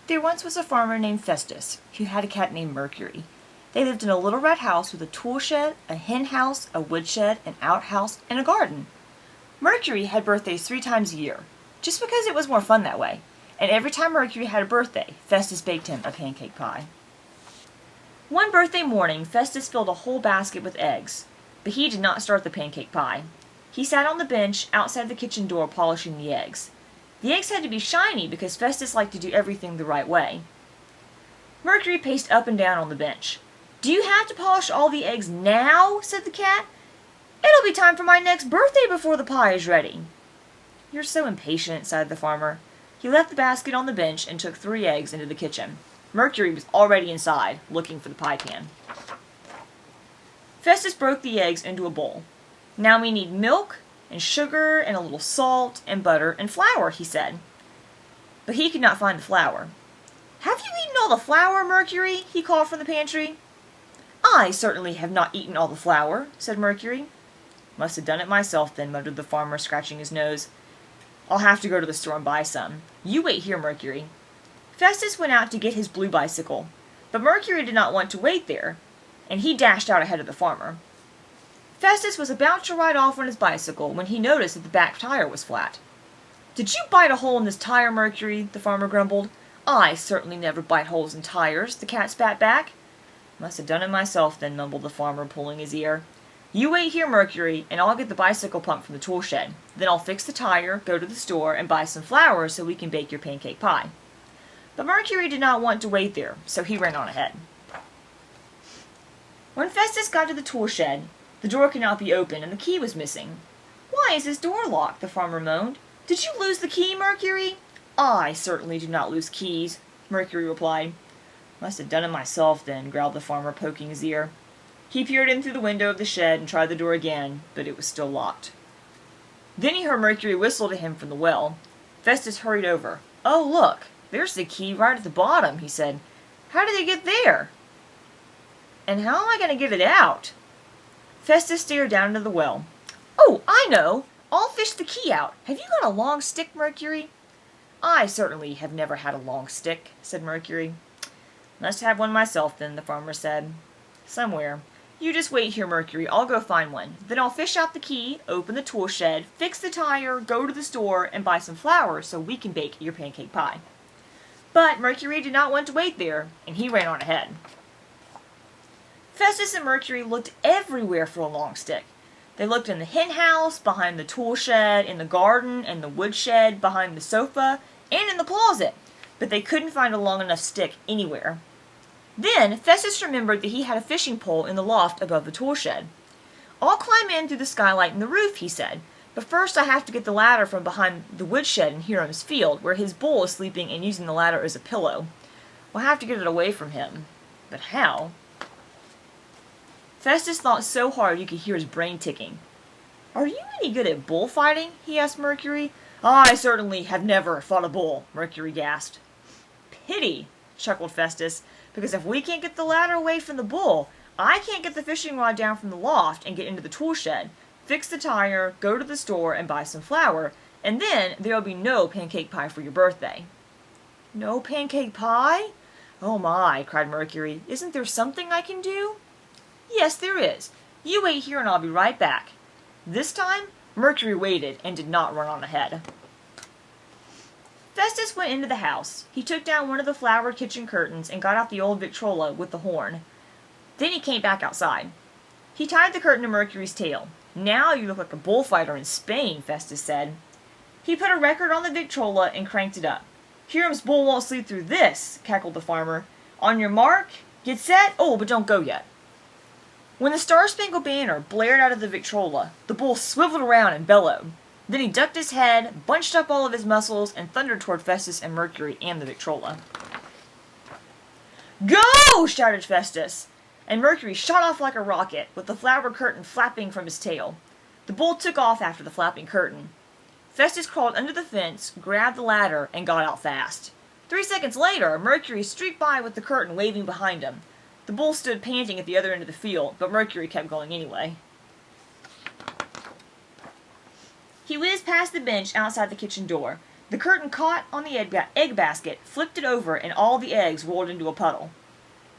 There once was a farmer named Festus who had a cat named Mercury. They lived in a little red house with a tool shed, a hen house, a woodshed, an outhouse, and a garden. Mercury had birthdays 3 times a year, just because it was more fun that way, and every time Mercury had a birthday, Festus baked him a pancake pie. One birthday morning, Festus filled a whole basket with eggs, but he did not start the pancake pie. He sat on the bench outside the kitchen door polishing the eggs. The eggs had to be shiny because Festus liked to do everything the right way. Mercury paced up and down on the bench. "Do you have to polish all the eggs now?" said the cat. "It'll be time for my next birthday before the pie is ready." "You're so impatient," sighed the farmer. He left the basket on the bench and took 3 eggs into the kitchen. Mercury was already inside, looking for the pie pan. Festus broke the eggs into a bowl. "Now we need milk and sugar and a little salt and butter and flour," he said. But he could not find the flour. "Have you eaten all the flour, Mercury?" he called from the pantry. "I certainly have not eaten all the flour," said Mercury. "Must have done it myself then," muttered the farmer, scratching his nose. "I'll have to go to the store and buy some. You wait here, Mercury." Festus went out to get his blue bicycle, but Mercury did not want to wait there, and he dashed out ahead of the farmer. Festus was about to ride off on his bicycle when he noticed that the back tire was flat. "Did you bite a hole in this tire, Mercury?" the farmer grumbled. "I certainly never bite holes in tires," the cat spat back. "Must have done it myself then," mumbled the farmer, pulling his ear. "You wait here, Mercury, and I'll get the bicycle pump from the tool shed. Then I'll fix the tire, go to the store, and buy some flour so we can bake your pancake pie." But Mercury did not want to wait there, so he ran on ahead. When Festus got to the tool shed, the door could not be opened and the key was missing. "Why is this door locked?" the farmer moaned. "Did you lose the key, Mercury?" "I certainly do not lose keys," Mercury replied. "Must have done it myself then," growled the farmer, poking his ear. He peered in through the window of the shed and tried the door again, but it was still locked. Then he heard Mercury whistle to him from the well. Festus hurried over. "Oh, look, there's the key right at the bottom," he said. "How did it get there? And how am I going to get it out?" Festus stared down into the well. "Oh, I know! I'll fish the key out. Have you got a long stick, Mercury?" "I certainly have never had a long stick," said Mercury. "Must have one myself then," the farmer said. "Somewhere. You just wait here, Mercury. I'll go find one. Then I'll fish out the key, open the tool shed, fix the tire, go to the store, and buy some flour so we can bake your pancake pie." But Mercury did not want to wait there, and he ran on ahead. Festus and Mercury looked everywhere for a long stick. They looked in the hen house, behind the tool shed, in the garden, and the woodshed, behind the sofa, and in the closet, but they couldn't find a long enough stick anywhere. Then Festus remembered that he had a fishing pole in the loft above the tool shed. "I'll climb in through the skylight in the roof," he said, "but first I have to get the ladder from behind the woodshed in Hiram's field, where his bull is sleeping and using the ladder as a pillow. We'll have to get it away from him. But how?" Festus thought so hard you could hear his brain ticking. "Are you any good at bullfighting?" he asked Mercury. "I certainly have never fought a bull," Mercury gasped. "Pity," chuckled Festus, "because if we can't get the ladder away from the bull, I can't get the fishing rod down from the loft and get into the tool shed, fix the tire, go to the store, and buy some flour, and then there'll be no pancake pie for your birthday." "No pancake pie? Oh my," cried Mercury. "Isn't there something I can do?" "Yes, there is. You wait here and I'll be right back." This time, Mercury waited and did not run on ahead. Festus went into the house. He took down one of the flowered kitchen curtains and got out the old Victrola with the horn. Then he came back outside. He tied the curtain to Mercury's tail. "Now you look like a bullfighter in Spain," Festus said. He put a record on the Victrola and cranked it up. "Hiram's bull won't sleep through this," cackled the farmer. "On your mark, get set, oh, but don't go yet." When the Star-Spangled Banner blared out of the Victrola, the bull swiveled around and bellowed. Then he ducked his head, bunched up all of his muscles, and thundered toward Festus and Mercury and the Victrola. "Go!" shouted Festus, and Mercury shot off like a rocket, with the flowered curtain flapping from his tail. The bull took off after the flapping curtain. Festus crawled under the fence, grabbed the ladder, and got out fast. 3 seconds later, Mercury streaked by with the curtain waving behind him. The bull stood panting at the other end of the field, but Mercury kept going anyway. He whizzed past the bench outside the kitchen door. The curtain caught on the egg basket, flipped it over, and all the eggs rolled into a puddle.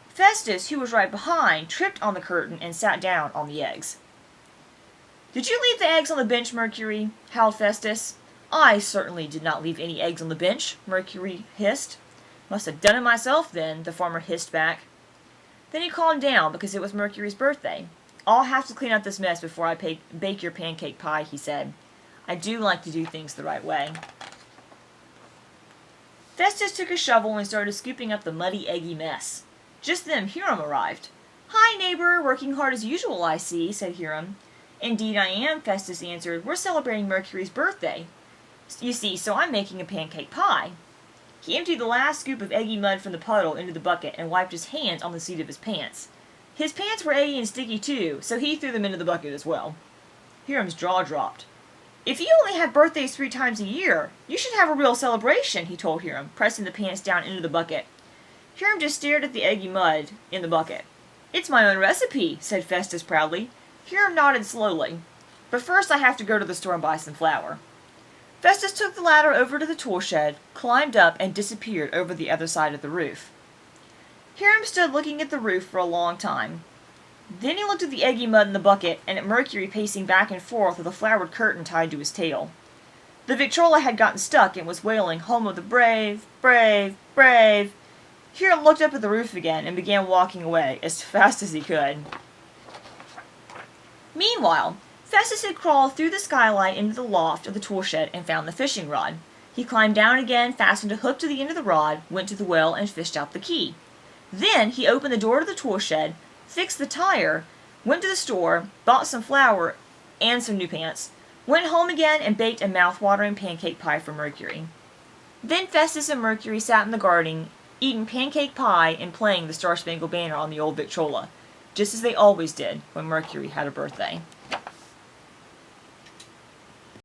Festus, who was right behind, tripped on the curtain and sat down on the eggs. "Did you leave the eggs on the bench, Mercury?" howled Festus. "I certainly did not leave any eggs on the bench," Mercury hissed. "Must have done it myself, then," the farmer hissed back. Then he calmed down because it was Mercury's birthday. "I'll have to clean up this mess before I bake your pancake pie," he said. "I do like to do things the right way." Festus took a shovel and started scooping up the muddy, eggy mess. Just then Hiram arrived. "Hi, neighbor, working hard as usual, I see," said Hiram. "Indeed I am," Festus answered. "We're celebrating Mercury's birthday. You see, so I'm making a pancake pie." He emptied the last scoop of eggy mud from the puddle into the bucket and wiped his hands on the seat of his pants. His pants were eggy and sticky too, so he threw them into the bucket as well. Hiram's jaw dropped. "If you only have birthdays 3 times a year, you should have a real celebration," he told Hiram, pressing the pants down into the bucket. Hiram just stared at the eggy mud in the bucket. "It's my own recipe," said Festus proudly. Hiram nodded slowly. "But first I have to go to the store and buy some flour." Festus took the ladder over to the tool shed, climbed up, and disappeared over the other side of the roof. Hiram stood looking at the roof for a long time. Then he looked at the eggy mud in the bucket and at Mercury pacing back and forth with a flowered curtain tied to his tail. The Victrola had gotten stuck and was wailing, "Home of the brave, brave, brave." Hiram looked up at the roof again and began walking away as fast as he could. Meanwhile, Festus had crawled through the skylight into the loft of the tool shed and found the fishing rod. He climbed down again, fastened a hook to the end of the rod, went to the well, and fished out the key. Then he opened the door to the tool shed, fixed the tire, went to the store, bought some flour and some new pants, went home again, and baked a mouth-watering pancake pie for Mercury. Then Festus and Mercury sat in the garden, eating pancake pie and playing the Star-Spangled Banner on the old Victrola, just as they always did when Mercury had a birthday.